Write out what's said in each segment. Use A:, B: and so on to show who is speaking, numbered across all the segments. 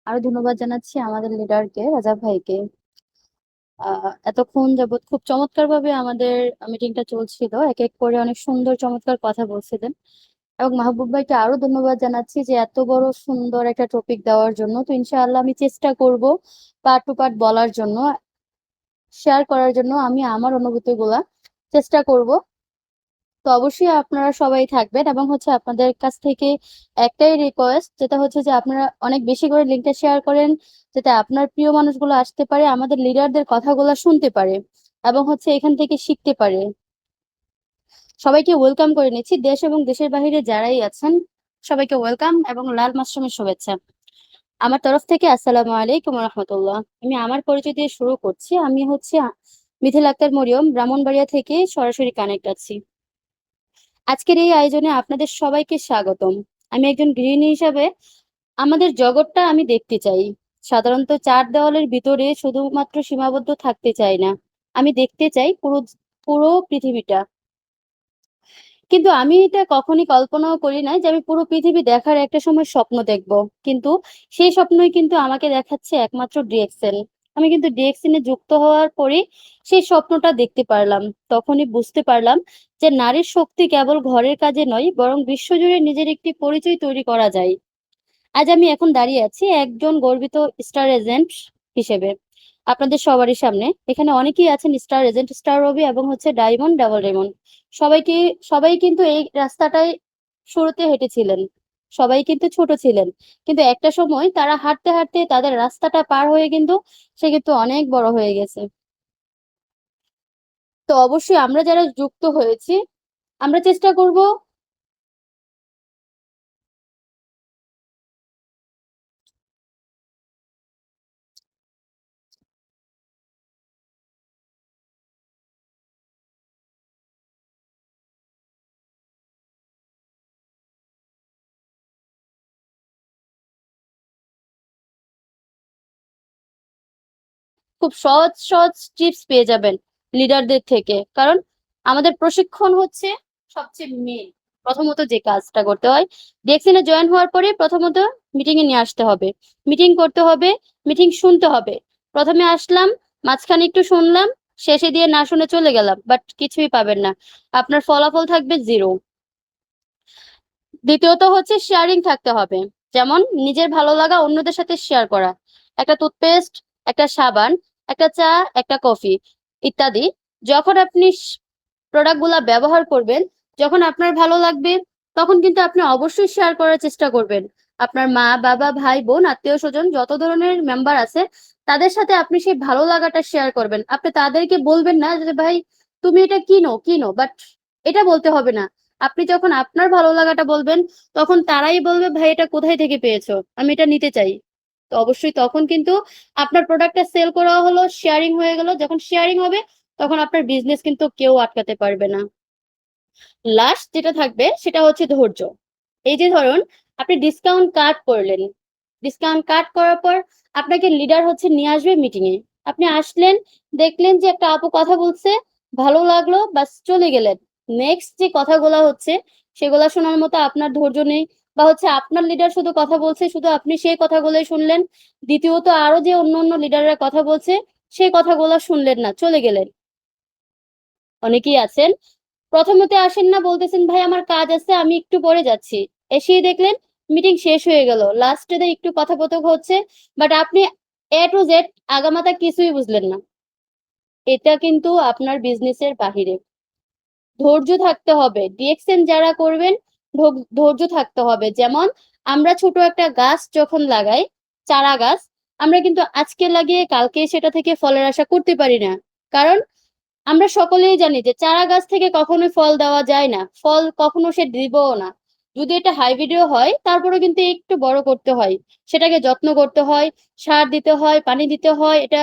A: আরো ধন্যবাদ জানাচ্ছি আমাদের লিডারকে, রাজা ভাইকে। এতক্ষণ যাবত খুব চমৎকার ভাবে আমাদের মিটিংটা চলছিল, এক এক করে অনেক সুন্দর চমৎকার কথা বলছিলেন। এবং মাহবুব ভাইকে আরো ধন্যবাদ জানাচ্ছি যে এত বড় সুন্দর একটা টপিক দেওয়ার জন্য। তো ইনশাআল্লাহ আমি চেষ্টা করব পার্ট টু পার্ট বলার জন্য, শেয়ার করার জন্য আমি আমার অনুভূতি গুলা চেষ্টা করব। তো অবশ্যই আপনারা সবাই থাকবেন, এবং আপনাদের কাছ থেকে একটাই রিকোয়েস্ট, যেটা হচ্ছে যে আপনারা অনেক বেশি করে লিঙ্কটা শেয়ার করেন, যাতে আপনার প্রিয় মানুষগুলো আসতে পারে, আমাদের লিডারদের কথাগুলো শুনতে পারে, এবং এখান থেকে শিখতে পারে। সবাইকে ওয়েলকাম করে নিচ্ছি, দেশ এবং দেশের বাইরে যারাই আছেন সবাইকে ওয়েলকাম এবং লাল মাসরুমের শুভেচ্ছা আমার তরফ থেকে। আসসালামু আলাইকুম রহমতুল্লাহ। আমি আমার পরিচয় দিয়ে শুরু করছি। আমি মিথিল আক্তার মরিয়ম, ব্রাহ্মণবাড়িয়া থেকে সরাসরি কানেক্ট আছি। আজকের এই আয়োজনে আপনাদের সবাইকে স্বাগতম। আমি একজন গৃহিণী হিসাবে আমাদের জগৎটা আমি দেখতে চাই। সাধারণত চার দেওয়ালের ভিতরে শুধুমাত্র সীমাবদ্ধ থাকতে চাই না, আমি দেখতে চাই পুরো পুরো পৃথিবীটা। কিন্তু আমি এটা কখনই কল্পনাও করি নাই যে আমি পুরো পৃথিবী দেখার একটা সময় স্বপ্ন দেখব। কিন্তু সেই স্বপ্নই কিন্তু আমাকে দেখাচ্ছে একমাত্র ডিএক্সএল। আমি কিন্তু ডিএক্সএল এ যুক্ত হওয়ার পরে সেই স্বপ্নটা দেখতে পারলাম। তখনই বুঝতে পারলাম যে নারীর শক্তি কেবল ঘরের কাজে নয়, বরং বিশ্বজুড়ে নিজের একটি পরিচয় তৈরি করা যায়। আজ আমি এখন দাঁড়িয়ে আছি একজন গর্বিত স্টার এজেন্ট হিসেবে আপনাদের সবারই সামনে। এখানে অনেকেই আছেন স্টার এজেন্ট, স্টার রবি এবং ডায়মন্ড, ডাবল ডায়মন্ড। সবাইকে সবাই কিন্তু এই রাস্তাটায় শুরুতে হেঁটেছিলেন, সবাই কিন্তু ছোট ছিলেন, কিন্তু একটা সময় তারা হাঁটতে হাঁটতে তাদের রাস্তাটা পার হয়ে কিন্তু সে কিন্তু অনেক বড় হয়ে গেছে। তো অবশ্যই আমরা যারা যুক্ত হয়েছি, আমরা চেষ্টা করব খুব সহজ সহজ টিপস পেয়ে যাবেন লিডারদের থেকে। কারণ আমাদের প্রশিক্ষণ হচ্ছে সবচেয়ে মেন। প্রথমত যে কাজটা করতে হয়, ডিএক্সএন এ জয়েন হওয়ার পরে প্রথমত মিটিং এ নিয়ে আসতে হবে, মিটিং করতে হবে, মিটিং শুনতে হবে। প্রথমে আসলাম, মাঝখানে একটু শুনলাম, শেষে দিয়ে না শুনে চলে গেলাম, বাট কিছুই পাবেন না, আপনার ফলাফল থাকবে জিরো। দ্বিতীয়ত হচ্ছে শেয়ারিং থাকতে হবে। যেমন নিজের ভালো লাগা অন্যদের সাথে শেয়ার করা। একটা টুথপেস্ট, একটা সাবান, একটা চা, একটা কফি ইত্যাদি, যখন আপনি প্রোডাক্ট গুলা ব্যবহার করবেন, যখন আপনার ভালো লাগবে, তখন কিন্তু আপনি অবশ্যই শেয়ার করার চেষ্টা করবেন। আপনার মা বাবা ভাই বোন আত্মীয় স্বজন যত ধরনের মেম্বার আছে, তাদের সাথে আপনি সেই ভালো লাগাটা শেয়ার করবেন। আপনি তাদেরকে বলবেন না যে ভাই তুমি এটা কিনো কিনো, বাট এটা বলতে হবে না। আপনি যখন আপনার ভালো লাগাটা বলবেন, তখন তারাই বলবে ভাই এটা কোথায় থেকে পেয়েছো, আমি এটা নিতে চাই। তো অবশ্যই তখন কিন্তু আপনার প্রোডাক্টটা সেল করা হলো, শেয়ারিং হয়ে গেল। যখন শেয়ারিং হবে, তখন আপনার বিজনেস কিন্তু কেউ আটকাতে পারবে না। লাস্ট যেটা থাকবে সেটা হচ্ছে ধৈর্য। এই যে ধরুন, আপনি ডিসকাউন্ট কাট করলেন, ডিসকাউন্ট কাট করার পর আপনাকে লিডার নিয়ে আসবে মিটিং এ। আপনি আসলেন, দেখলেন যে একটা আপু কথা বলছে, ভালো লাগলো, বাস চলে গেলেন। নেক্সট যে কথাগুলো সেগুলা শোনার মতো আপনার ধৈর্য নেই, বা আপনার লিডার শুধু কথা বলছে, শুধু আপনি সেই কথাগুলোই শুনলেন। দ্বিতীয়ত আরো যে অন্য অন্য লিডাররা কথা বলছে, সেই কথাগুলো শুনলেন না, চলে গেলেন। অনেকেই আছেন প্রথমতে আসেন না, বলতেছেন ভাই আমার কাজ আছে আমি একটু পরে যাচ্ছি, এসেই দেখলেন মিটিং শেষ হয়ে গেল, লাস্টে একটু কথোপকথন হচ্ছে, বাট আপনি এ টু জেড আগামাথা কিছুই বুঝলেন না। এটা কিন্তু আপনার বিজনেসের বাহিরে। ধৈর্য থাকতে হবে, ডিএক্সএন যারা করবেন ধৈর্য থাকতে হবে। যেমন আমরা ছোট একটা গাছ যখন লাগাই, চারা গাছ, আমরা কিন্তু আজকে লাগিয়ে কালকে সেটা থেকে ফলের আশা করতে পারি না। কারণ আমরা সকলেই জানি যে চারা গাছ থেকে কখনোই ফল দেওয়া যায় না, ফল কখনো সে দিবেও না। যদি এটা হাইব্রিডও হয়, তারপরে কিন্তু একটু বড় করতে হয়, সেটাকে যত্ন করতে হয়, সার দিতে হয়, পানি দিতে হয়, এটা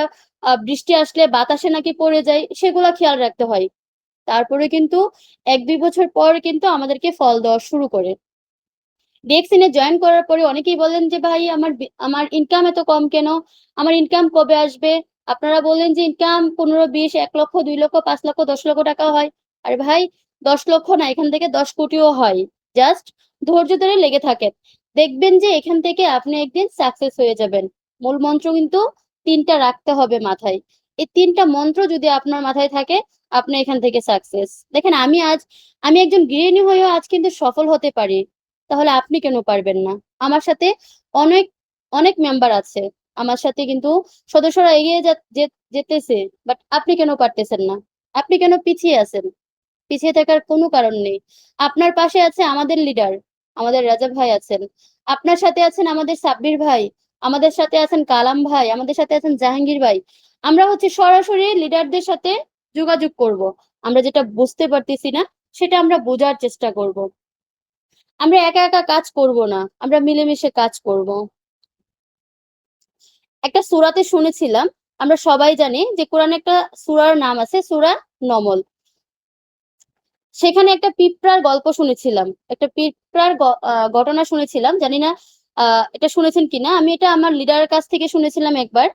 A: বৃষ্টি আসলে বাতাসে নাকি পড়ে যায় সেগুলা খেয়াল রাখতে হয়। তারপরে কিন্তু 1-2 বছর পর কিন্তু আমাদেরকে ফল দেওয়া শুরু করে। ডিএক্সএন এ জয়েন করার পরে অনেকেই বলেন যে ভাই আমার ইনকাম এত কম কেন, আমার ইনকাম কবে আসবে। আপনারা বললেন যে ইনকাম 15-20, 1 লক্ষ, 2 লক্ষ, 5 লক্ষ, 10 লক্ষ টাকা হয়। আরে ভাই, 10 লক্ষ না, এখান থেকে 10 কোটিও হয়। জাস্ট ধৈর্য ধরে লেগে থাকেন। দেখবেন যে এখান থেকে আপনি একদিন সাকসেস হয়ে যাবেন। মূল মন্ত্র কিন্তু তিনটা রাখতে হবে মাথায়। এই তিনটা মন্ত্র যদি আপনার মাথায় থাকে, আপনি এখান থেকে সাকসেস। দেখেন আমি একজন গৃহিণী হয়েও আজ কিন্তু সফল হতে পারি, তাহলে আপনি কেন পারবেন না? আমার সাথে অনেক অনেক মেম্বার আছে, আমার সাথে কিন্তু সদস্যরা এগিয়ে যেতেছে, বাট আপনি কেন পারতেছেন না? আপনি কেন পিছিয়ে আছেন? পিছিয়ে থাকার কোনো কারণ নেই। আপনার পাশে আছে আমাদের লিডার, আমাদের রাজা ভাই আছেন। আপনার সাথে আছেন আমাদের সাব্বির ভাই, আমাদের সাথে আছেন কালাম ভাই, আমাদের সাথে আছেন জাহাঙ্গীর ভাই। আমরা হচ্ছে সরাসরি লিডারদের সাথে যোগাযোগ করব। আমরা যেটা বুঝতে পারতেছি না, সেটা আমরা বোঝার চেষ্টা করব। আমরা একা একা কাজ করব না, আমরা মিলেমিশে কাজ করব। একটা সূরাতে শুনেছিলাম, আমরা সবাই জানি যে কোরআনে একটা সূরার নাম আছে সূরা নমল। সেখানে একটা পিঁপড়ার গল্প শুনেছিলাম, একটা পিঁপড়ার ঘটনা শুনেছিলাম, জানি না এটা শুনেছেন কিনা। আমি এটা আমার লিডারের কাছ থেকে শুনেছিলাম একবার,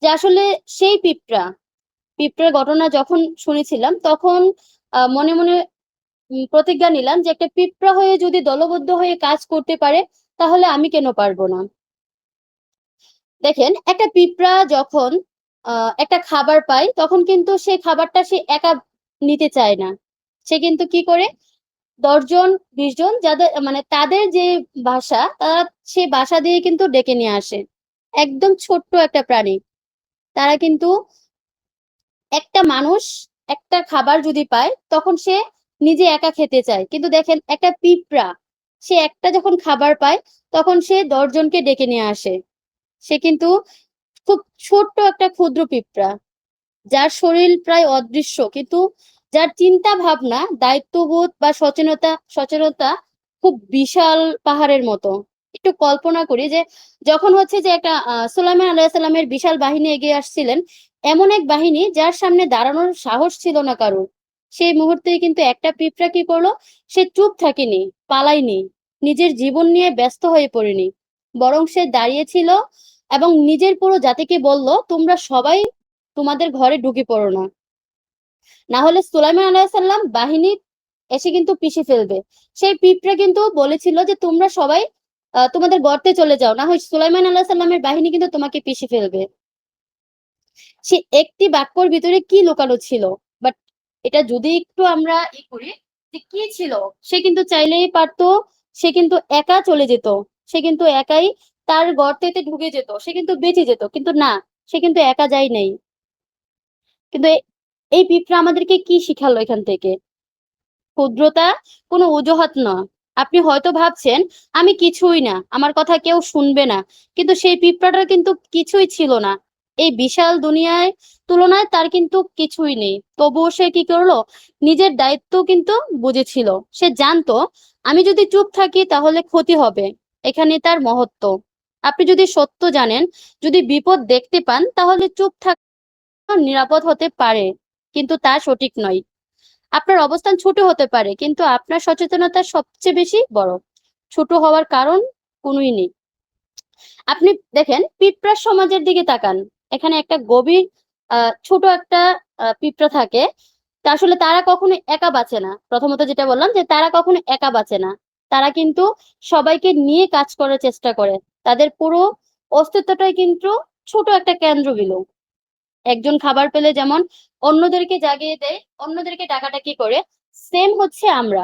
A: যে আসলে সেই পিঁপড়ার ঘটনা যখন শুনেছিলাম, তখন মনে মনে প্রতিজ্ঞা নিলাম যে একটা পিঁপড়া হয়ে যদি দলবদ্ধ হয়ে কাজ করতে পারে, তাহলে আমি কেন পারবো না? দেখেন, একটা পিঁপড়া যখন একটা খাবার পায়, তখন কিন্তু সেই খাবারটা সে একা নিতে চায় না। সে কিন্তু কি করে, ১০ জন ২০ জন যাদের মানে তাদের যে বাসা, তারা সেই বাসা দিয়ে কিন্তু ডেকে নিয়ে আসে। একদম ছোট্ট একটা প্রাণী, তারা কিন্তু একটা মানুষ একটা খাবার যদি পায়, তখন সে নিজে একা খেতে চায়। কিন্তু দেখেন, একটা পিঁপড়া সে একটা যখন খাবার পায়, তখন সে ১০ জনকে ডেকে নিয়ে আসে। সে কিন্তু খুব ছোট্ট একটা ক্ষুদ্র পিঁপড়া, যার শরীর প্রায় অদৃশ্য, কিন্তু যার চিন্তা ভাবনা, দায়িত্ববোধ বা সচেতনতা খুব বিশাল পাহাড়ের মতো। একটু কল্পনা করি যে যখন হচ্ছে যে একটা সুলাইমান আলাইহিসসালামের বিশাল বাহিনী এগিয়ে আসছিলেন, এমন এক বাহিনী যার সামনে দাঁড়ানোর সাহস ছিল না কারোর, সেই মুহূর্তেই কিন্তু একটা পিঁপড়া কি করলো, সে চুপ থাকেনি, পালায়নি, নিজের জীবন নিয়ে ব্যস্ত হয়ে পড়েনি, বরং সে দাঁড়িয়েছিল এবং নিজের পুরো জাতিকে বলল, তোমরা সবাই তোমাদের ঘরে ঢুকে পড়ো না, না হলে সুলাইমান আলাইহিসসালাম বাহিনী এসে কিন্তু পিষে ফেলবে। সেই পিঁপড়া কিন্তু বলেছিল যে তোমরা সবাই তোমাদের গর্তে চলে যাও, না হয় সুলাইমান আলাইহিসসালামের বাহিনী কিন্তু তোমাকে পিষে ফেলবে। সে একটি বাক্যর ভিতরে কি লুকানো ছিল, বাট এটা যদি একটু আমরা করি যে কি ছিল, সে কিন্তু চাইলেই পারতো, সে কিন্তু একা চলে যেত, সে কিন্তু একাই তার গর্তেতে ঢুকে যেত, সে কিন্তু বেঁচে যেত, কিন্তু না, সে কিন্তু একা যায় নাই। কিন্তু এই পিঁপড়া আমাদেরকে কি শিখালো এখান থেকে? ক্ষুদ্রতা কোনো অজুহাত না। আপনি হয়তো ভাবছেন আমি কিছুই না, আমার কথা কেউ শুনবে না, কিন্তু সেই পিঁপড়াটার কিন্তু কিছুই ছিল না। এই বিশাল দুনিয়ায় তুলনায় তার কিন্তু কিছুই নেই, তবুও সে কি করলো, নিজের দায়িত্ব কিন্তু বুঝেছিল। সে জানতো আমি যদি চুপ থাকি তাহলে ক্ষতি হবে, এখানে তার মহত্ব। আপনি যদি সত্য জানেন, যদি বিপদ দেখতে পান, তাহলে চুপ থাকা নিরাপদ হতে পারে, কিন্তু তা সঠিক নয়। আপনার অবস্থান ছোট হতে পারে, কিন্তু আপনার সচেতনতা সবচেয়ে বেশি বড়। ছোট হওয়ার কারণ কোনোই নেই। আপনি দেখেন, পিঁপড়ার সমাজের দিকে তাকান। এখানে একটা গভীর ছোট একটা পিঁপড়া থাকে। তা আসলে তারা কখনো একা বাঁচে না। প্রথমত যেটা বললাম যে তারা কখনো একা বাঁচে না। তারা কিন্তু সবাইকে নিয়ে কাজ করার চেষ্টা করে। তাদের পুরো অস্তিত্বটাই কিন্তু ছোট একটা কেন্দ্রবিন্দু। একজন খাবার পেলে যেমন অন্যদেরকে জাগিয়ে দেয়, অন্যদেরকে ডাকাডাকি করে, সেম হচ্ছে আমরা।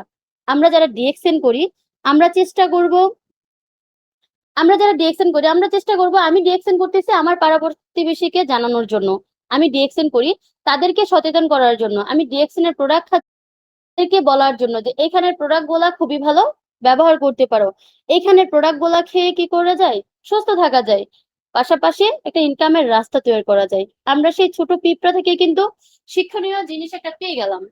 A: আমরা যারা ডিএকশন করি, আমরা চেষ্টা করব আমরা যারা ডিএকশন করি, আমরা চেষ্টা করব আমি ডিএকশন করতেছি আমার পাড়া প্রতিবেশীকে জানানোর জন্য। আমি ডিএকশন করি তাদেরকে সচেতন করার জন্য। আমি ডিএকশন এর প্রোডাক্ট তাদেরকে বলার জন্য যে এইখানের প্রোডাক্ট গুলা খুবই ভালো, ব্যবহার করতে পারো। এইখানের প্রোডাক্ট গুলা খেয়ে কি করা যায়, সুস্থ থাকা যায়, পাশাপাশি একটা ইনকামের রাস্তা তৈরি করা যায়। আমরা সেই ছোট পিঁপড়া থেকে কিন্তু শিক্ষণীয় জিনিস একটা পেয়ে গেলাম।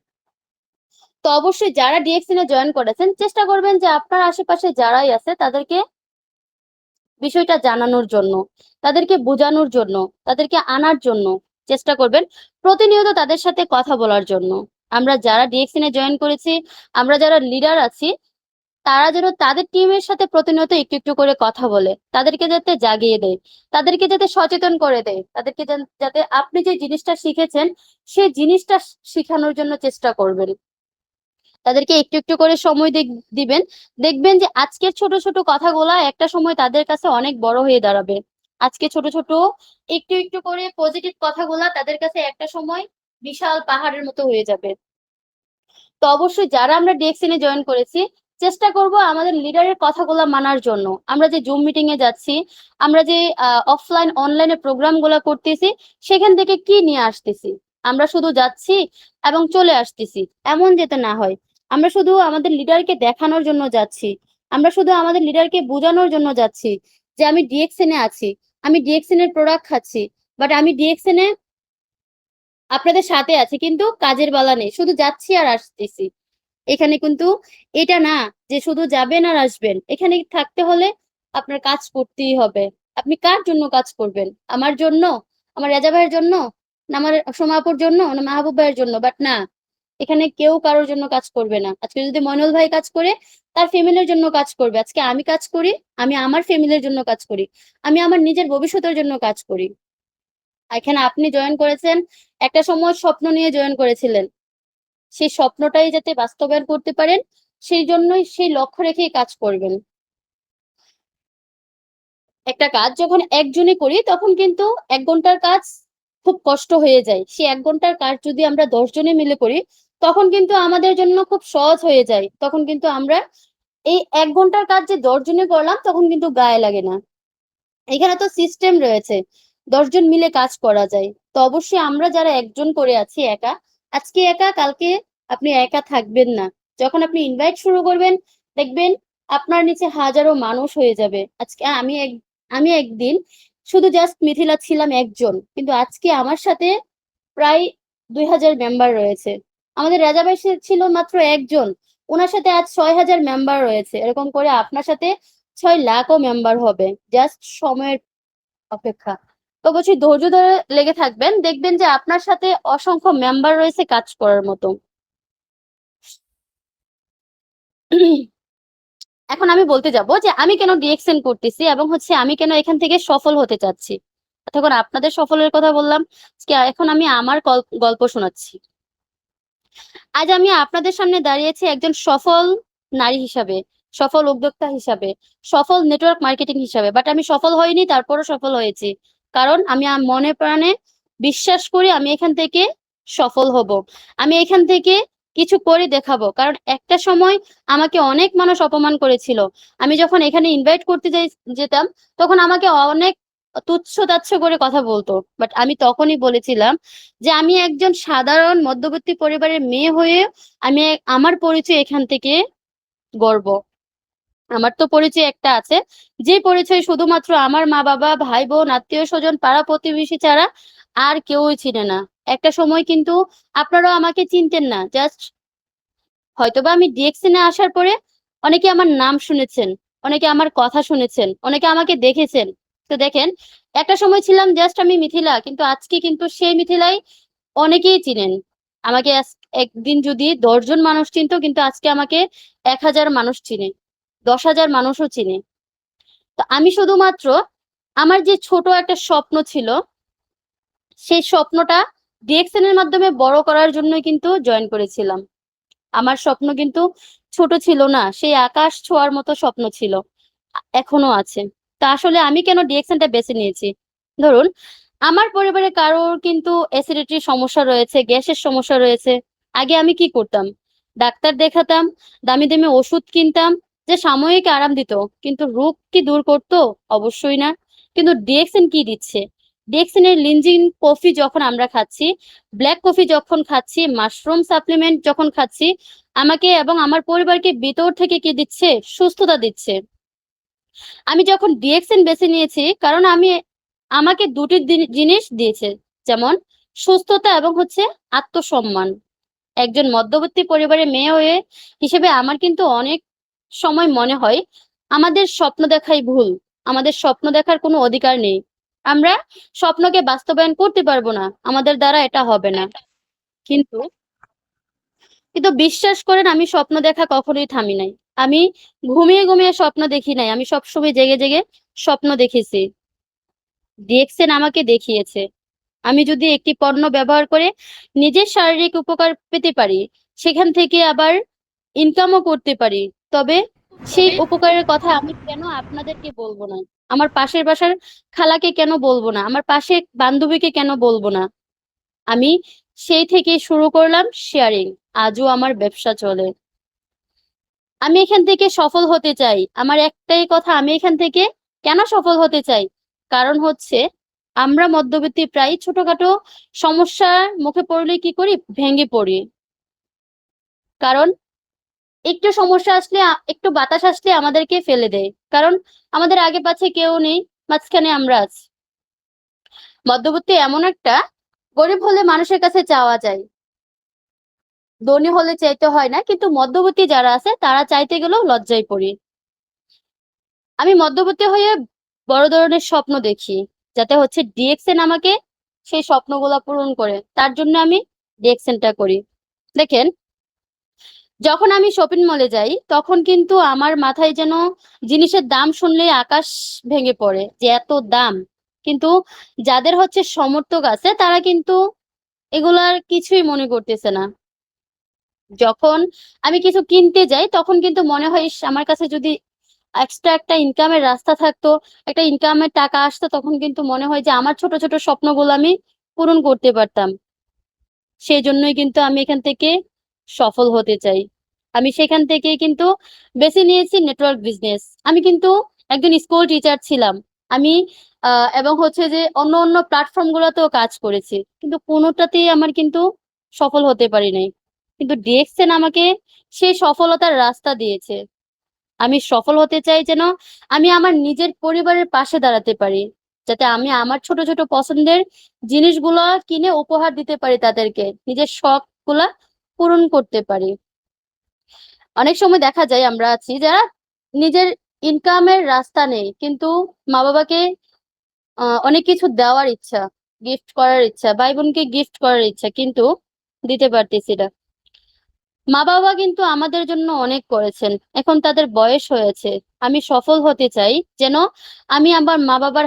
A: তো অবশ্যই যারা ডিএক্সএন এ জয়েন করেছেন, চেষ্টা করবেন যে আপনার আশেপাশে যারাই আছে তাদেরকে বিষয়টা জানানোর জন্য, তাদেরকে বোঝানোর জন্য, তাদেরকে আনার জন্য চেষ্টা করবেন। প্রতিনিয়ত তাদের সাথে কথা বলার জন্য। আমরা যারা ডিএক্সএন এ জয়েন করেছি, আমরা যারা লিডার আছি, তারা যেন তাদের টিমের সাথে প্রতিনিয়ত একটু একটু করে কথা বলে, তাদেরকে যাতে জাগিয়ে দেয়, তাদেরকে যাতে সচেতন করে দেয়, তাদেরকে যাতে আপনি যে জিনিসটা শিখেছেন সেই জিনিসটা শিখানোর জন্য চেষ্টা করবেন। তাদেরকে একটু একটু করে সময় দিবেন। দেখবেন যে আজকের ছোট ছোট কথাগুলা একটা সময় তাদের কাছে অনেক বড় হয়ে দাঁড়াবে। আজকে ছোট ছোট একটু একটু করে পজিটিভ কথাগুলা তাদের কাছে একটা সময় বিশাল পাহাড়ের মতো হয়ে যাবে। তো অবশ্যই যারা আমরা ডিএক্সএন জয়েন করেছি, চেষ্টা করব আমাদের লিডারের কথাগুলো মানার জন্য। আমরা যে জুম মিটিং এ যাচ্ছি, আমরা যে অফলাইন অনলাইনে প্রোগ্রাম গুলা করতেছি, সেখান থেকে কি নিয়ে আসতেছি? আমরা শুধু যাচ্ছি এবং চলে আসতেছি, এমন যেতে না হয়। আমরা শুধু আমাদের লিডারকে দেখানোর জন্য যাচ্ছি, আমরা শুধু আমাদের লিডারকে বোঝানোর জন্য যাচ্ছি যে আমি ডিএক্সএন এ আছি, আমি ডিএক্সএন এর প্রোডাক্ট খাচ্ছি, বাট আমি ডিএক্সএন এ আপনাদের সাথে আছি, কিন্তু কাজের বেলা নেই, শুধু যাচ্ছি আর আসতেছি। এখানে কিন্তু এটা না যে শুধু যাবেন আর আসবেন। এখানে থাকতে হলে আপনার কাজ করতেই হবে। আপনি কার জন্য কাজ করবেন? আমার জন্য, আমার রেজা ভাইয়ের জন্য, না আমার সোমাপুর জন্য, না মাহবুব ভাইয়ের জন্য? বাট না, এখানে কেউ কারোর জন্য কাজ করবে না। আজকে যদি মইনুল ভাই কাজ করে, তার ফ্যামিলির জন্য কাজ করবে। আজকে আমি কাজ করি, আমি আমার ফ্যামিলির জন্য কাজ করি, আমি আমার নিজের ভবিষ্যতের জন্য কাজ করি। এখানে আপনি জয়েন করেছেন, একটা সময় স্বপ্ন নিয়ে জয়েন করেছিলেন, সেই স্বপ্নটাই যাতে বাস্তবায়ন করতে পারেন, সেই জন্যই সেই লক্ষ্য রেখেই কাজ করবেন। একটা কাজ যখন একজনে করি, তখন কিন্তু 1 ঘন্টার কাজ খুব কষ্ট হয়ে যায়। সেই 1 ঘন্টার কাজ যদি আমরা 10 জনে মিলে করি, তখন কিন্তু আমাদের জন্য খুব সহজ হয়ে যায়। তখন কিন্তু আমরা এই 1 ঘন্টার কাজ যে 10 জনে করলাম, তখন কিন্তু গায়ে লাগে না। এখানে তো সিস্টেম রয়েছে, 10 জন মিলে কাজ করা যায়। তো অবশ্যই আমরা যারা একজন করে আছি একা, আজকে একা, কালকে আপনি একা থাকবেন না। যখন আপনি ইনভাইট শুরু করবেন, দেখবেন আপনার নিচে হাজারো মানুষ হয়ে যাবে। আজকে আমি একদিন শুধু জাস্ট মিথিলা ছিলাম একজন, কিন্তু আজকে আমার সাথে প্রায় 2000 মেম্বার রয়েছে। আমাদের রাজা ভাই ছিল মাত্র একজন, ওনার সাথে আজ 6000 মেম্বার রয়েছে। এরকম করে আপনার সাথে 6 লাখও মেম্বার হবে, জাস্ট সময়ের অপেক্ষা। তো বলছি, ধৈর্য ধরে লেগে থাকবেন, দেখবেন যে আপনার সাথে অসংখ্য মেম্বার রয়েছে কাজ করার মতো। এখন আমি বলতে যাব যে আমি কেন ডিএক্সএন করতেছি, এবং হচ্ছে আমি কেন এখান থেকে সফল হতে চাচ্ছি। তখন আপনাদের সফলের কথা বললাম, এখন আমি আমার গল্প শোনাচ্ছি। আজ আমি আপনাদের সামনে দাঁড়িয়েছি একজন সফল নারী হিসাবে, সফল উদ্যোক্তা হিসাবে, সফল নেটওয়ার্ক মার্কেটিং হিসাবে। বাট আমি সফল হইনি, তারপরও সফল হয়েছি, কারণ আমি মনে প্রাণে বিশ্বাস করি আমি এখান থেকে সফল হব। আমি এখান থেকে কিছু করে দেখাবো। কারণ একটা সময় আমাকে অনেক মানুষ অপমান করেছিল। আমি যখন এখানে ইনভাইট করতে যেতাম, তখন আমাকে অনেক তুচ্ছ তাচ্ছ করে কথা বলতো। বাট আমি তখনই বলেছিলাম যে আমি একজন সাধারণ মধ্যবিত্ত পরিবারের মেয়ে হয়ে আমি আমার পরিচয় এখান থেকে গর্ব। আমার তো পরিচয় একটা আছে, যে পরিচয় শুধুমাত্র আমার মা বাবা, ভাই বোন, আত্মীয় স্বজন, পাড়া প্রতিবেশী ছাড়া আর কেউই চিনে না। একটা সময় কিন্তু আপনারাও আমাকে চিনতেন না। জাস্ট হয়তোবা আমি ডিএক্সএন আসার পরে অনেকে আমার নাম শুনেছেন, অনেকে আমার কথা শুনেছেন, অনেকে আমাকে দেখেছেন। তো দেখেন, একটা সময় ছিলাম জাস্ট আমি মিথিলা, কিন্তু আজকে কিন্তু সেই মিথিলাই অনেকেই চিনেন আমাকে। একদিন যদি 10 জন মানুষ চিনতো, কিন্তু আজকে আমাকে 1000 মানুষ চিনে, 10,000 মানুষও চিনে। তো আমি শুধুমাত্র আমার যে ছোট একটা স্বপ্ন ছিল, সেই স্বপ্নটা ডিএক্সএন এর মাধ্যমে বড় করার জন্যই কিন্তু জয়েন করেছিলাম। আমার স্বপ্ন কিন্তু ছোট ছিল না, সেই আকাশ ছোঁয়ার মতো স্বপ্ন ছিল, এখনো আছে। তা আসলে আমি কেন ডিএক্সএনটা বেছে নিয়েছি? ধরুন, আমার পরিবারে কারোর কিন্তু অ্যাসিডিটির সমস্যা রয়েছে, গ্যাসের সমস্যা রয়েছে। আগে আমি কি করতাম? ডাক্তার দেখাতাম, দামি দামি ওষুধ কিনতাম, যে সাময়িক আরাম দিত, কিন্তু রোগ কি দূর করতো? অবশ্যই না। কিন্তু ডিএক্সএন কি দিচ্ছে? ডিএক্সএন এর লিনজিন কফি যখন আমরা খাচ্ছি, ব্ল্যাক কফি যখন খাচ্ছি, মাশরুম সাপ্লিমেন্ট যখন খাচ্ছি, আমাকে এবং আমার পরিবারকে ভিতর থেকে কি দিচ্ছে? সুস্থতা দিচ্ছে। আমি যখন ডিএক্সএন বেছে নিয়েছি, কারণ আমাকে দুটি জিনিস দিয়েছে, যেমন সুস্থতা এবং হচ্ছে আত্মসম্মান। একজন মধ্যবিত্ত পরিবারের মেয়ে হয়ে হিসেবে আমার কিন্তু অনেক সময় মনে হয় আমাদের স্বপ্ন দেখাই ভুল, আমাদের স্বপ্ন দেখার কোনো অধিকার নেই, আমরা স্বপ্নকে বাস্তবায়ন করতে পারবো না, আমাদের দ্বারা এটা হবে না। কিন্তু কিন্তু বিশ্বাস করেন, আমি স্বপ্ন দেখা কখনোই থামি নাই। আমি ঘুমিয়ে ঘুমিয়ে স্বপ্ন দেখি নাই, আমি সবসময় জেগে জেগে স্বপ্ন দেখেছি। ডিএক্সএন আমাকে দেখিয়েছে আমি যদি একটি পণ্য ব্যবহার করে নিজের শারীরিক উপকার পেতে পারি, সেখান থেকে আবার ইনকামও করতে পারি, তবে সেই উপকারের কথা আমি কেন আপনাদেরকে বলবো না? আমার পাশের বাসার খালাকে কেন বলবো না? আমার পাশের বান্ধবীকে কেন বলবো না? আমি সেই থেকে শুরু করলাম শেয়ারিং। আজও আমার ব্যবসা চলে। আমি এখান থেকে সফল হতে চাই। আমার একটাই কথা, আমি এখান থেকে কেন সফল হতে চাই? কারণ হচ্ছে আমরা মধ্যবিত্ত, প্রায় ছোটখাটো সমস্যার মুখে পড়লে কি করি? ভেঙে পড়ি। কারণ একটু সমস্যা আসলে, একটু বাতাস আসলে আমাদেরকে ফেলে দেয়। কারণ আমাদের আগে পাছে কেউ নেই, মাঝখানে আমরা আছি। মধ্যবিত্ত এমন একটা, গরিব হলে মানুষের কাছে চাওয়া যায়, ধনী হলে চাইতে হয় না, কিন্তু মধ্যবর্তী যারা আছে তারা চাইতে গেলেও লজ্জায় পড়ি। আমি মধ্যবর্তী হয়ে বড় ধরনের স্বপ্ন দেখি, যাতে হচ্ছে ডিএক্সএন আমাকে সেই স্বপ্নগুলা পূরণ করে। তার জন্য আমি ডিএক্সএনটা করি। দেখেন, যখন আমি শপিং মলে যাই তখন কিন্তু আমার মাথায় যেন জিনিসের দাম শুনলেই আকাশ ভেঙে পড়ে, যে এত দাম। কিন্তু যাদের হচ্ছে সমর্থক আছে তারা কিন্তু এগুলার কিছুই মনে করতেছে না। যখন আমি কিছু কিনতে যাই তখন কিন্তু মনে হয়, ইস, আমার কাছে যদি এক্সট্রা একটা ইনকামের রাস্তা থাকতো, একটা ইনকামের টাকা আসতো, তখন কিন্তু মনে হয় যে আমার ছোট ছোট স্বপ্নগুলো আমি পূরণ করতে পারতাম। সেই জন্যই কিন্তু আমি এখান থেকে সফল হতে চাই। আমি সেখান থেকে কিন্তু বেছে নিয়েছি নেটওয়ার্ক বিজনেস। আমি কিন্তু একজন স্কুল টিচার ছিলাম। আমি এবং হচ্ছে যে অন্য অন্য প্ল্যাটফর্ম গুলোতেও কাজ করেছি, কিন্তু কোনোটাতেই আমার কিন্তু সফল হতে পারি নাই। কিন্তু ডিএক্সএন আমাকে সেই সফলতার রাস্তা দিয়েছে। আমি সফল হতে চাই যেন আমি আমার নিজের পরিবারের পাশে দাঁড়াতে পারি, যাতে আমি আমার ছোট ছোট পছন্দের জিনিসগুলো কিনে উপহার দিতে পারি তাদেরকে, নিজের শখ গুলা পূরণ করতে পারি। অনেক সময় দেখা যায় আমরা আছি যারা নিজের ইনকামের রাস্তা নেই, কিন্তু মা বাবাকে অনেক কিছু দেওয়ার ইচ্ছা, গিফট করার ইচ্ছা, ভাই বোনকে গিফট করার ইচ্ছা, কিন্তু দিতে পারতেছি না। মা বাবা কিন্তু আমাদের জন্য অনেক করেছেন, এখন তাদের বয়স হয়েছে। আমি সফল হতে চাই যেন আমি আমার মা বাবার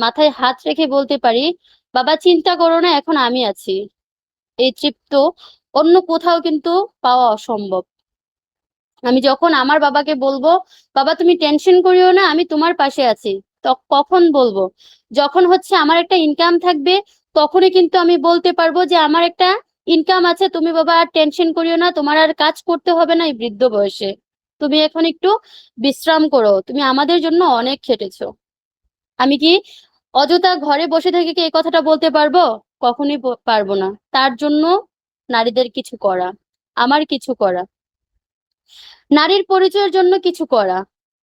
A: মাথায় হাত রেখে বলতে পারি, বাবা চিন্তা করো না, এখন আমি আছি। এই তৃপ্ত অন্য কোথাও কিন্তু পাওয়া অসম্ভব। আমি যখন আমার বাবাকে বলবো, বাবা তুমি টেনশন করিও না, আমি তোমার পাশে আছি, কখন বলবো? যখন হচ্ছে আমার একটা ইনকাম থাকবে, তখনই কিন্তু আমি বলতে পারবো যে আমার একটা ইনকাম আছে, তুমি বাবা আর টেনশন করিও না, তোমার আর কাজ করতে হবে না এই বৃদ্ধ বয়সে। তুমি এখন একটু বিশ্রাম করো, তুমি আমাদের জন্য অনেক খেটেছো। আমি কি অযথা ঘরে বসে থেকে কি এই কথাটা বলতে পারবো? কখনোই পারবো না। তার জন্য নারীদের কিছু করা, আমার কিছু করা, নারীর পরিচয়ের জন্য কিছু করা।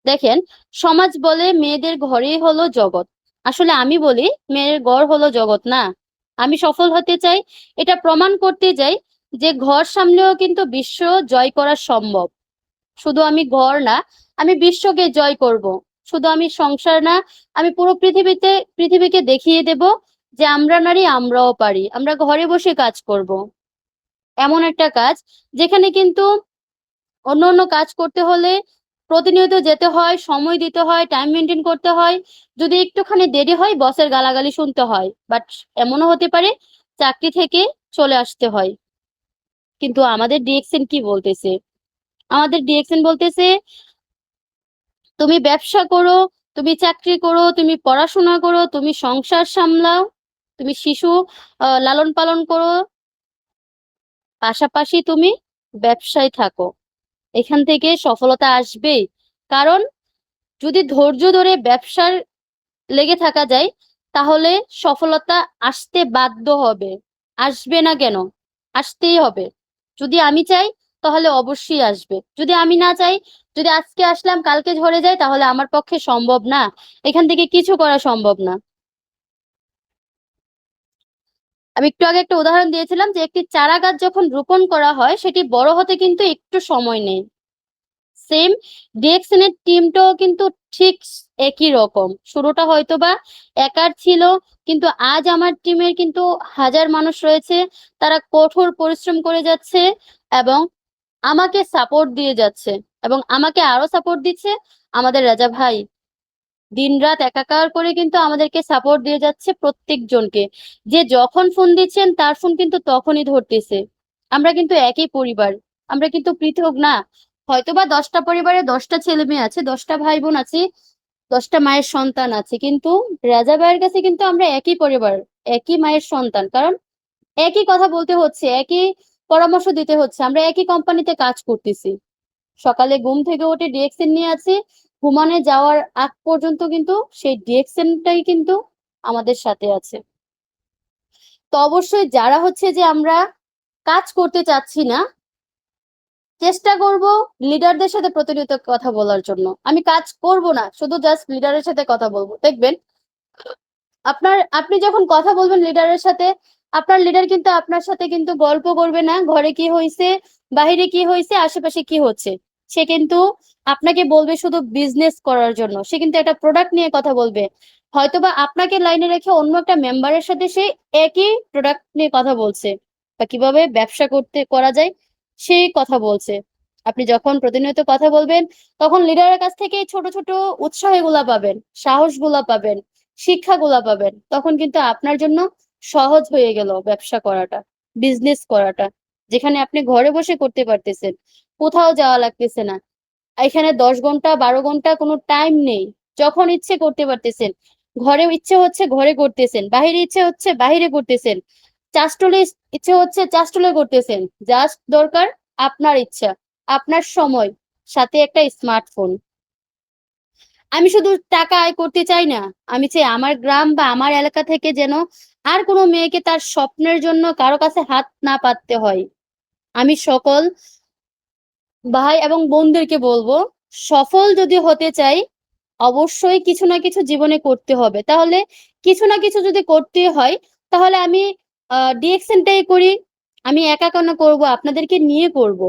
A: দেখেন, সমাজ বলে মেয়েদের ঘরেই হলো জগৎ। আসলে আমি বলি মেয়ের ঘর হলো জগৎ না। আমি সফল হতে চাই, এটা প্রমাণ করতে চাই যে ঘর সামলেও কিন্তু বিশ্ব জয় করা সম্ভব। শুধু আমি ঘর না, আমি বিশ্বকে জয় করব। শুধু আমি সংসার না, আমি পুরো পৃথিবীকে দেখিয়ে দেব যে আমরা নারী, আমরাও পারি। আমরা ঘরে বসে কাজ করব, এমন একটা কাজ যেখানে কিন্তু অন্য অন্য কাজ করতে হলে প্রতিনিয়ত যেতে হয়, সময় দিতে হয়, টাইম মেনটেন করতে হয়। যদি একটুখানি দেরি হয় বসের গালাগালি শুনতে হয়, বাট এমনও হতে পারে চাকরি থেকে চলে আসতে হয়। কিন্তু আমাদের ডিএক্সএন কি বলতেছে? আমাদের ডিএক্সএন বলতেছে, তুমি ব্যবসা করো, তুমি চাকরি করো, তুমি পড়াশোনা করো, তুমি সংসার সামলাও, তুমি শিশু লালন পালন করো, পাশাপাশি তুমি ব্যবসায় থাকো। এখান থেকে সফলতা আসবেই। কারণ যদি ধৈর্য ধরে ব্যবসার লেগে থাকা যায়, তাহলে সফলতা আসতে বাধ্য হবে। আসবে না কেন? আসতেই হবে। যদি আমি চাই তাহলে অবশ্যই আসবে, যদি আমি না চাই, যদি আজকে আসলাম কালকে ঝরে যায়, তাহলে আমার পক্ষে সম্ভব না, এখান থেকে কিছু করা সম্ভব না। আমি একটু আগে একটা উদাহরণ দিয়েছিলাম যে একটি চারা গাছ যখন রোপণ করা হয় সেটি বড় হতে কিন্তু একটু সময় নেয়। সেম ডিএক্সএন এর টিমটাও কিন্তু ঠিক একই রকম। শুরুটা হয়তো বা একার ছিল, কিন্তু আজ আমার টিমের কিন্তু হাজার মানুষ রয়েছে। তারা কঠোর পরিশ্রম করে যাচ্ছে এবং আমাকে সাপোর্ট দিয়ে যাচ্ছে, এবং আমাকে আরো সাপোর্ট দিচ্ছে আমাদের রাজা ভাই। দিনরাত একাকার করে কিন্তু আমাদেরকে সাপোর্ট দিয়ে যাচ্ছে প্রত্যেকজনকে। যে যখন ফোন দিচ্ছেন তার ফোন কিন্তু তখনই ধরতেছে। আমরা কিন্তু একই পরিবার। আমরা কিন্তু পৃথক না। হয়তোবা 10টা পরিবারে 10টা ছেলে মেয়ে আছে, 10টা ভাই বোন আছে, 10টা মায়ের সন্তান আছে, কিন্তু রাজা ভাইয়ের কাছে কিন্তু আমরা একই পরিবার, একই মায়ের সন্তান। কারণ একই কথা বলতে হচ্ছে, একই পরামর্শ দিতে হচ্ছে, আমরা একই কোম্পানিতে কাজ করতেছি। সকালে ঘুম থেকে উঠে ডিএক্সএন নিয়ে আছি, ঘুমানে যাওয়ার আগ পর্যন্ত কিন্তু সেই ডিএক্সএনটাই কিন্তু আমাদের সাথে আছে। তো অবশ্যই যারা হচ্ছে যে আমরা কাজ করতে চাচ্ছি না, চেষ্টা করব লিডারদের সাথে প্রতিনিয়ত কথা বলার জন্য। আমি কাজ করব না, শুধু জাস্ট লিডারের সাথে কথা বলবো। দেখবেন আপনি যখন কথা বলবেন লিডারের সাথে, আপনার লিডার কিন্তু আপনার সাথে কিন্তু গল্প করবে না, ঘরে কি হয়েছে, বাহিরে কি হয়েছে, আশেপাশে কি হচ্ছে। সে কিন্তু আপনাকে বলবে শুধু বিজনেস করার জন্য, সে কিন্তু একটা প্রোডাক্ট নিয়ে কথা বলবে। হয়তোবা আপনাকে লাইনে রেখে অন্য একটা মেম্বারের সাথে সে একই প্রোডাক্ট নিয়ে কথা বলছে, বা কিভাবে ব্যবসা করা যায় সেই কথা বলছে। আপনি যখন প্রতিনিয়ত কথা বলবেন, তখন লিডারের কাছ থেকে ছোট ছোট উৎসাহ গুলা পাবেন, সাহস গুলা পাবেন, শিক্ষাগুলা পাবেন। তখন কিন্তু আপনার জন্য সহজ হয়ে গেল ব্যবসা করাটা, বিজনেস করাটা, যেখানে আপনি ঘরে বসে করতে পারতেছেন, কোথাও যাওয়া লাগতেছে না। এখানে 10 ঘন্টা 12 ঘন্টা কোনো টাইম নেই, যখন ইচ্ছে করতে পারতেছেন। ঘরে ইচ্ছে হচ্ছে ঘরে করতেছেন, বাহিরে ইচ্ছে হচ্ছে বাহিরে করতেছেন, চাষটলে ইচ্ছে হচ্ছে চাষটলে করতেছেন। জাস্ট দরকার আপনার ইচ্ছা, আপনার সময়, সাথে একটা স্মার্টফোন। আমি শুধু টাকা আয় করতে চাই না, আমি চাই আমার গ্রাম বা আমার এলাকা থেকে যেন আর কোনো মেয়েকে তার স্বপ্নের জন্য কারো কাছে হাত না পাততে হয়। আমি সকল ভাই এবং বোনদেরকে বলবো, সফল যদি হতে চাই, অবশ্যই কিছু না কিছু জীবনে করতে হবে। তাহলে কিছু না কিছু যদি করতে হয়, তাহলে আমি ডিএকশনটাই করি। আমি একা কেন করব, আপনাদেরকে নিয়ে করব।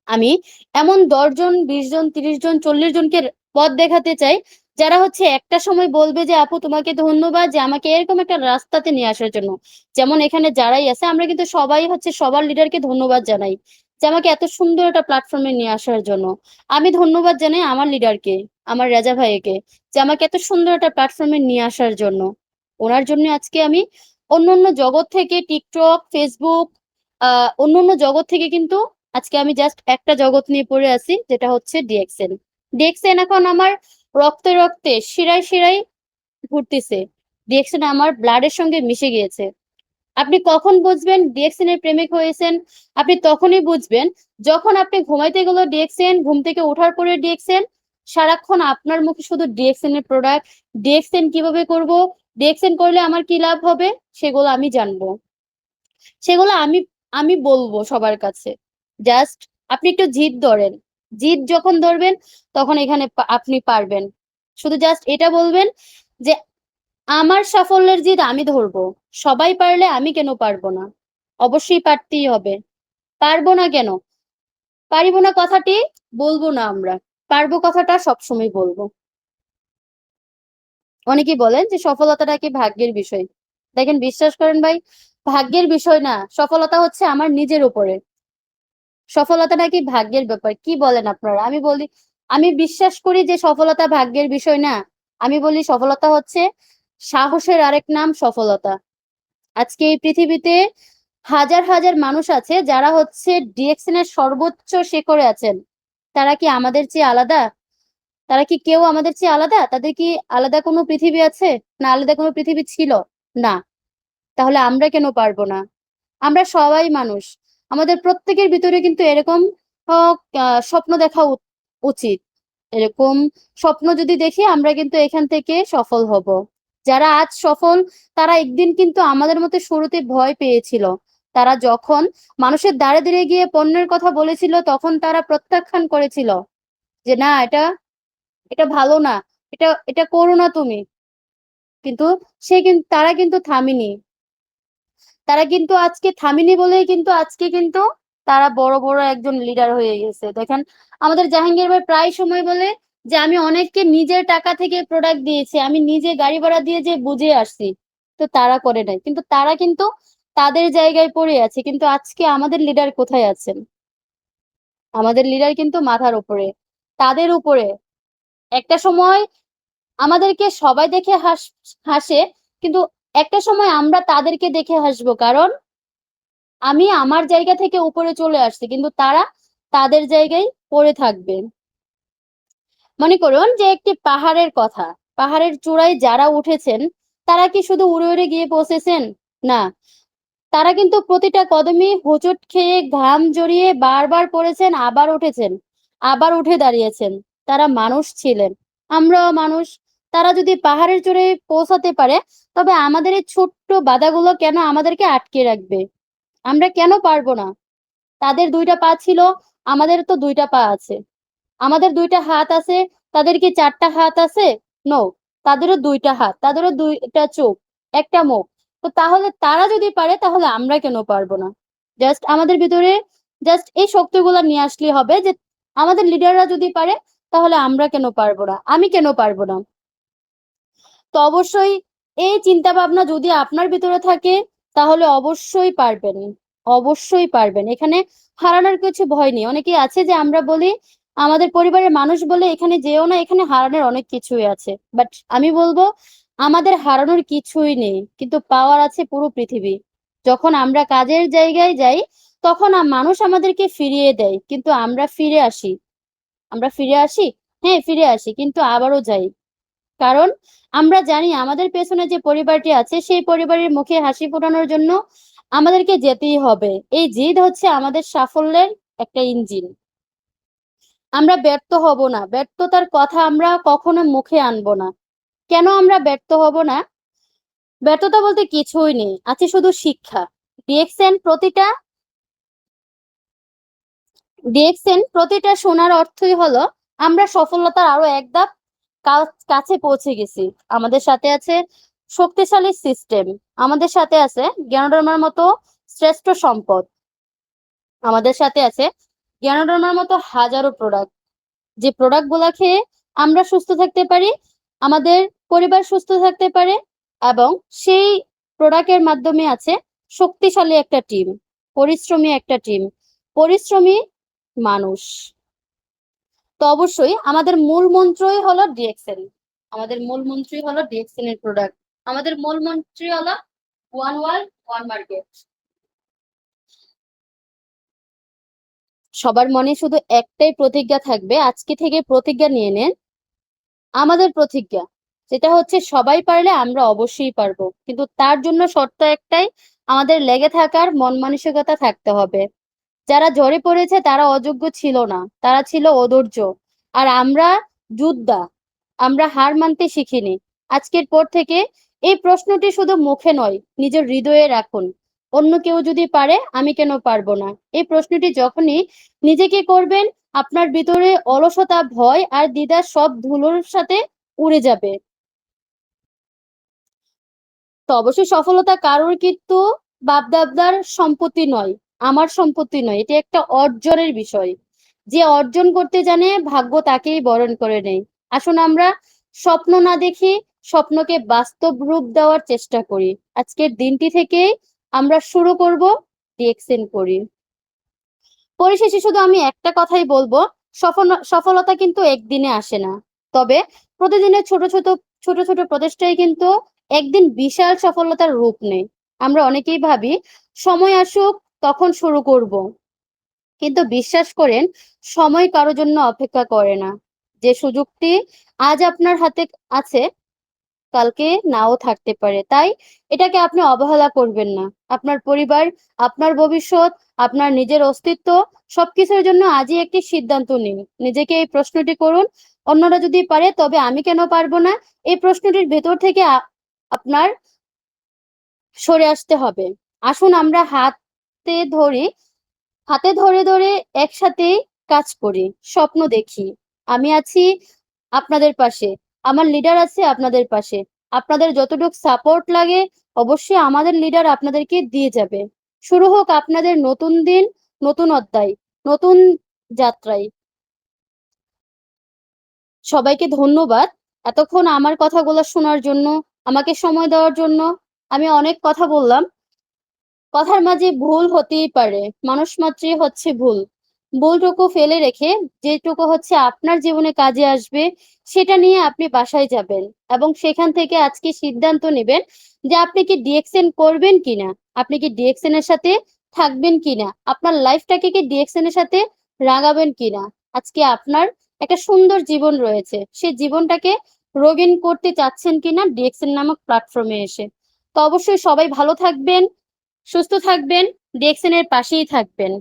A: আমি এমন 10 জন 20 জন 30 জন 40 জনকে পথ দেখাতে চাই, যারা হচ্ছে একটা সময় বলবে যে আপু তোমাকে ধন্যবাদ যে আমাকে এরকম একটা রাস্তাতে নিয়ে আসার জন্য। যেমন এখানে যারাই আছে আমরা কিন্তু সবাই হচ্ছে সবার লিডারকে ধন্যবাদ জানাই, যে আমাকে এত সুন্দর একটা প্ল্যাটফর্মে নিয়ে আসার জন্য। আমি ধন্যবাদ জানাই আমার লিডারকে, আমার রাজা ভাইকে, যে আমাকে এত সুন্দর একটা প্ল্যাটফর্মে নিয়ে আসার জন্য। ওনার জন্য আজকে আমি অন্য অন্য জগৎ থেকে, টিকটক, ফেসবুক, অন্য অন্য জগৎ থেকে কিন্তু আজকে আমি জাস্ট একটা জগৎ নিয়ে পড়ে আছি, যেটা হচ্ছে ডিএক্সএন। ডিএক্সএন এখন আমার রক্তে রক্তে, শিরায় শিরায় ঘুরতেছে। ডিএক্সএন আমার ব্লাডের সঙ্গে মিশে গিয়েছে। আপনি কখন বুঝবেন ডিএক্সএন এর প্রেমিক হয়েছেন? আপনি তখনই বুঝবেন যখন আপনি ঘুমাইতে গেল ডিএক্সএন, ঘুম থেকে ওঠার পরে ডিএক্সএন, সারাক্ষণ আপনার মুখে শুধু ডিএক্সএন এর প্রোডাক্ট, ডিএক্সএন কিভাবে করব, ডিএক্সএন করলে আমার কি লাভ হবে, সেগুলো আমি জানবো, সেগুলো আমি আমি বলবো সবার কাছে। জাস্ট আপনি একটু জিদ ধরেন, জিদ যখন ধরবেন তখন এখানে আপনি পারবেন। শুধু জাস্ট এটা বলবেন যে আমার সাফল্যের জিদ আমি ধরবো, সবাই পারলে আমি কেন পারবো না? অবশ্যই পারতেই হবে। পারবো না কেন, পারিব না কথাটি বলবো না আমরা, পারবো কথাটা সবসময় বলবো। অনেকেই বলেন যে সফলতাটা কি ভাগ্যের বিষয়। দেখেন, বিশ্বাস করেন ভাই, ভাগ্যের বিষয় না, সফলতা হচ্ছে আমার নিজের উপরে। সফলতা নাকি ভাগ্যের ব্যাপার, কি বলেন আপনারা? আমি বলি, আমি বিশ্বাস করি যে সফলতা ভাগ্যের বিষয় না। আমি বলি সফলতা হচ্ছে সাহসের আরেক নাম সফলতা। আজকে এই পৃথিবীতে হাজার হাজার মানুষ আছে যারা হচ্ছে ডিএক্সএন এর সর্বোচ্চ শিখরে আছেন। তারা কি আমাদের চেয়ে আলাদা? তারা কি কেউ আমাদের চেয়ে আলাদা? তাদের কি আলাদা কোনো পৃথিবী আছে? না আলাদা কোনো পৃথিবী ছিল? না। তাহলে আমরা কেন পারবো না? আমরা সবাই মানুষ, আমাদের প্রত্যেকের ভিতরে কিন্তু এরকম স্বপ্ন দেখা উচিত। এরকম স্বপ্ন যদি দেখি, আমরা কিন্তু এখান থেকে সফল হব। যারা আজ সফল, তারা একদিন কিন্তু আমাদের মতো শুরুতে ভয় পেয়েছিল। তারা যখন মানুষের দ্বারে দ্বারে গিয়ে পণ্যের কথা বলেছিল, তখন তারা প্রত্যাখ্যান করেছিল যে না, এটা এটা ভালো না, এটা এটা করো না তুমি। কিন্তু তারা কিন্তু থামেনি। তারা কিন্তু আজকে থামিনি বলেই কিন্তু আজকে কিন্তু তারা বড় বড় একজন লিডার হয়ে গেছে। দেখেন, আমাদের জাহাঙ্গীর ভাই প্রায় সময় বলে যে আমি অনেককে নিজের টাকা থেকে প্রোডাক্ট দিয়েছি, আমি নিজে গাড়ি ভাড়া দিয়ে যে বুঝে আসছি। তো তারা করে নাই, কিন্তু তারা কিন্তু তাদের জায়গায় পড়ে আছে। কিন্তু আজকে আমাদের লিডার কোথায় আছেন? আমাদের লিডার কিন্তু মাথার উপরে, তাদের উপরে। একটা সময় আমাদেরকে সবাই দেখে হাসে, কিন্তু একটা সময় আমরা তাদেরকে দেখে হাসবো। কারণ আমি আমার জায়গা থেকে উপরে চলে আসছি, কিন্তু তারা তাদের জায়গায় পড়ে থাকবে। মনে করুন যে একটি পাহাড়ের কথা, পাহাড়ের চূড়ায় যারা উঠেছেন তারা কি শুধু উড়ে উড়ে গিয়ে পৌঁছেছেন? না, তারা কিন্তু প্রতিটা কদমে হোঁচট খেয়ে ঘাম জড়িয়ে বারবার পড়েছেন, আবার উঠেছেন, আবার উঠে দাঁড়িয়েছেন। তারা মানুষ ছিলেন, আমরাও মানুষ। তারা যদি পাহাড়ের চূড়ে পৌঁছাতে পারে, তবে আমাদের এই ছোট্ট বাধাগুলো কেন আমাদেরকে আটকে রাখবে? আমরা কেন পারবো না? তাদের 2টা পা ছিল, আমাদের তো 2টা পা আছে। আমাদের 2টা হাত আছে, তাদের কি 4টা হাত আছে? নো, তাদেরও 2টা হাত, তাদেরও 2টা চোখ, একটা মুখ। তো তাহলে তারা যদি পারে, তাহলে আমরা কেন পারবো না? জাস্ট আমাদের ভিতরে জাস্ট এই শক্তিগুলো নিয়ে আসলে হবে, যে আমাদের লিডাররা যদি পারে, তাহলে আমরা কেন পারবো না? আমি কেন পারবো না? তো অবশ্যই এই চিন্তা ভাবনা যদি আপনার ভিতরে থাকে, তাহলে অবশ্যই পারবেন, অবশ্যই পারবেন। এখানে হারানোর কিছু ভয় নেই। অনেকেই আছে যে আমরা বলি, আমাদের পরিবারের মানুষ বলে এখানে যেও না, এখানে হারানোর অনেক কিছুই আছে। বাট আমি বলবো, আমাদের হারানোর কিছুই নেই, কিন্তু পাওয়ার আছে পুরো পৃথিবী। যখন আমরা কাজের জায়গায় যাই, তখন মানুষ আমাদেরকে ফিরিয়ে দেয়, কিন্তু আমরা ফিরে আসি। আমরা ফিরে আসি, হ্যাঁ ফিরে আসি, কিন্তু আবারও যাই। কারণ আমরা জানি আমাদের পেছনে যে পরিবারটি আছে, সেই পরিবারের মুখে হাসি ফোটানোর জন্য আমাদেরকে যেতেই হবে। এই জিদ হচ্ছে আমাদের সাফল্যের একটা ইঞ্জিন। আমরা ব্যর্থ হব না, ব্যর্থতার কথা আমরা কখনো মুখে আনবো না। কেন আমরা ব্যর্থ হব না? ব্যর্থতা বলতে কিছুই নেই, আছে শুধু শিক্ষা। ডিএক্সএন প্রতিটা প্রতিটা শোনার অর্থই হলো আমরা সফলতার আরো এক ধাপ কাছে পৌঁছে গেছি। আমাদের সাথে আছে শক্তিশালী সিস্টেম, আমাদের সাথে আছে জ্ঞানডর্মার মতো শ্রেষ্ঠ সম্পদ, আমাদের সাথে আছে জ্ঞানডর্মার মতো হাজারো প্রোডাক্ট। যে প্রোডাক্ট গুলা খেয়ে আমরা সুস্থ থাকতে পারি, আমাদের পরিবার সুস্থ থাকতে পারে, এবং সেই প্রোডাক্টের মাধ্যমে আছে শক্তিশালী একটা টিম, পরিশ্রমী একটা টিম, পরিশ্রমী মানুষ। তো অবশ্যই আমাদের মূল মন্ত্রই হলো ডিএক্সএল। আমাদের মূল মন্ত্রই হলো ডিএক্সএল এর প্রোডাক্ট। আমাদের মূল মন্ত্রই হলো ওয়ান ওয়ার্ল্ড ওয়ান মার্কেট। সবার মনে শুধু একটাই প্রতিজ্ঞা থাকবে, আজকে থেকে প্রতিজ্ঞা নিয়ে নেন। আমাদের প্রতিজ্ঞা যেটা হচ্ছে, সবাই পারলে আমরা অবশ্যই পারবো, কিন্তু তার জন্য শর্ত একটাই, আমাদের লেগে থাকার মন মানসিকতা থাকতে হবে। যারা ঝরে পড়েছে তারা অযোগ্য ছিল না, তারা ছিল অধৈর্য। আর আমরা যোদ্ধা, আমরা হার মানতে শিখিনি। আজকের পর থেকে এই প্রশ্নটি শুধু মুখে নয়, নিজের হৃদয়ে রাখুন। অন্য কেউ যদি পারে, আমি কেন পারবো না? এই প্রশ্নটি যখনই নিজেকে করবেন, আপনার ভিতরে অলসতা, ভয় আর দ্বিধা সব ধুলোর সাথে উড়ে যাবে। তো অবশ্যই সফলতা কারোর কিন্তু বাপ দাদার সম্পত্তি নয়, আমার সম্পত্তি নয়, এটি একটা অর্জনের বিষয়। যে অর্জন করতে জানে, ভাগ্য তাকেই বরণ করে নেয়। আসুন আমরা স্বপ্ন না দেখি, স্বপ্নকে বাস্তব রূপ দেওয়ার চেষ্টা করি। আজকের দিনটি থেকেই আমরা শুরু করব ডিএক্সএন করি। পরিশেষে শুধু আমি একটা কথাই বলবো, সফলতা কিন্তু একদিনে আসে না, তবে প্রতিদিনের ছোট ছোট ছোট ছোট প্রচেষ্টাই কিন্তু একদিন বিশাল সফলতার রূপ নেয়। আমরা অনেকেই ভাবি সময় আসুক তখন শুরু করব, কিন্তু বিশ্বাস করেন, সময় কারোর জন্য অপেক্ষা করে না। যে সুযোগটি আজ আপনার হাতে আছে, কালকে নাও থাকতে পারে। তাই এটাকে আপনি অবহেলা করবেন না। আপনার পরিবার, আপনার ভবিষ্যৎ, আপনার নিজের অস্তিত্ব, সবকিছুর জন্য আজই একটি সিদ্ধান্ত নিন। নিজেকে এই প্রশ্নটি করুন, অন্যরা যদি পারে তবে আমি কেন পারবো না? এই প্রশ্নটির ভেতর থেকে আপনার সরে আসতে হবে। আসুন আমরা ধরি হাতে ধরে ধরে একসাথে কাজ করি, স্বপ্ন দেখি। আমি আছি আপনাদের পাশে, আমার লিডার আছে আপনাদের পাশে। আপনাদের যতটুকু সাপোর্ট লাগে, অবশ্যই আমাদের লিডার আপনাদেরকে দিয়ে যাবে। শুরু হোক আপনাদের নতুন দিন, নতুন অধ্যায়, নতুন যাত্রায়। সবাইকে ধন্যবাদ এতক্ষণ আমার কথাগুলো শোনার জন্য, আমাকে সময় দেওয়ার জন্য। আমি অনেক কথা বললাম, কথার মাঝে ভুল হতেই পারে, মানুষ মাত্রই হচ্ছে ভুল। ভুলটুকু ফেলে রেখে যেটুকু হচ্ছে আপনার জীবনে কাজে আসবে, সেটা নিয়ে আপনি বাসায় যাবেন, এবং সেখান থেকে আজকে সিদ্ধান্ত নেবেন যে আপনি কি ডিএক্সএন করবেন কিনা। আপনি কি ডিএক্সএন এর সাথে থাকবেন কিনা, আপনার লাইফটাকে কি ডিএক্সএন এর সাথে রাঙাবেন কিনা। আজকে আপনার একটা সুন্দর জীবন রয়েছে, সেই জীবনটাকে রঙিন করতে চাচ্ছেন কিনা ডিএক্সএন নামক প্ল্যাটফর্মে এসে। তো অবশ্যই সবাই ভালো থাকবেন, সুস্থ থাকবেন, ডিএক্সএন এর পাশেই থাকবেন।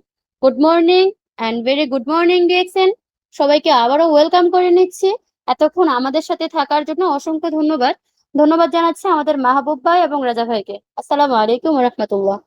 A: Good morning and very good morning DXN. সবাইকে আবারও ওয়েলকাম করে নিচ্ছি। এতক্ষণ আমাদের সাথে থাকার জন্য অসংখ্য ধন্যবাদ। ধন্যবাদ জানাচ্ছি আমাদের মাহবুব ভাই এবং রাজা ভাইকে। আসসালামু আলাইকুম রহমতুল্লাহ।